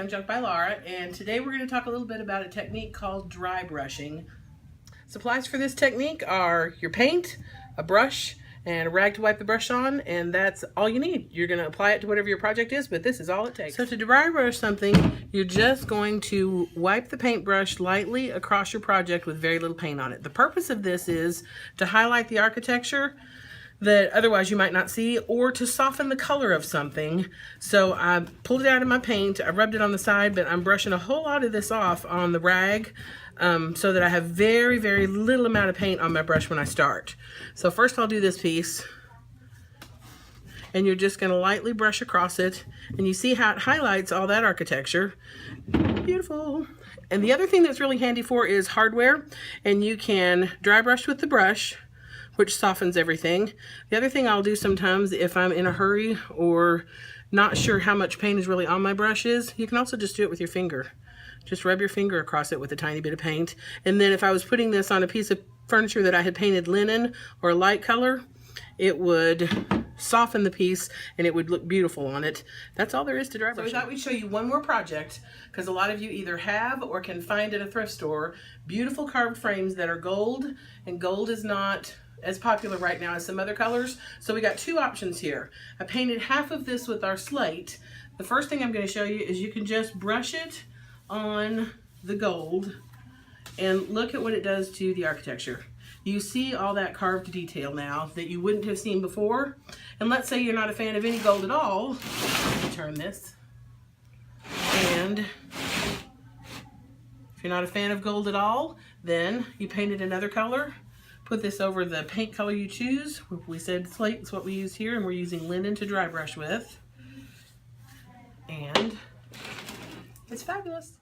I'm Junk by Laura, and today we're going to talk a little bit about a technique called dry brushing. Supplies for this technique are your paint, a brush, and a rag to wipe the brush on, and that's all you need. You're going to apply it to whatever your project is, but this is all it takes. So to dry brush something, you're just going to wipe the paintbrush lightly across your project with very little paint on it. The purpose of this is to highlight the architecture that otherwise you might not see, or to soften the color of something. So I pulled it out of my paint, I rubbed it on the side, but I'm brushing a whole lot of this off on the rag so that I have very, very little amount of paint on my brush when I start. So first I'll do this piece, and you're just gonna lightly brush across it, and you see how it highlights all that architecture. Beautiful. And the other thing that's really handy for is hardware, and you can dry brush with the brush, which softens everything. The other thing I'll do sometimes if I'm in a hurry or not sure how much paint is really on my brushes, you can also just do it with your finger. Just rub your finger across it with a tiny bit of paint. And then if I was putting this on a piece of furniture that I had painted linen or a light color, it would soften the piece and it would look beautiful on it. That's all there is to dry brushing. So we thought we'd show you one more project, because a lot of you either have or can find at a thrift store beautiful carved frames that are gold, and gold is not as popular right now as some other colors. So we got two options here. I painted half of this with our slate. The first thing I'm going to show you is you can just brush it on the gold and look at what it does to the architecture. You see all that carved detail now that you wouldn't have seen before. And let's say you're not a fan of any gold at all. Let me turn this. And if you're not a fan of gold at all, then you painted another color. Put this over the paint color you choose. We said slate is what we use here, and we're using linen to dry brush with. And it's fabulous.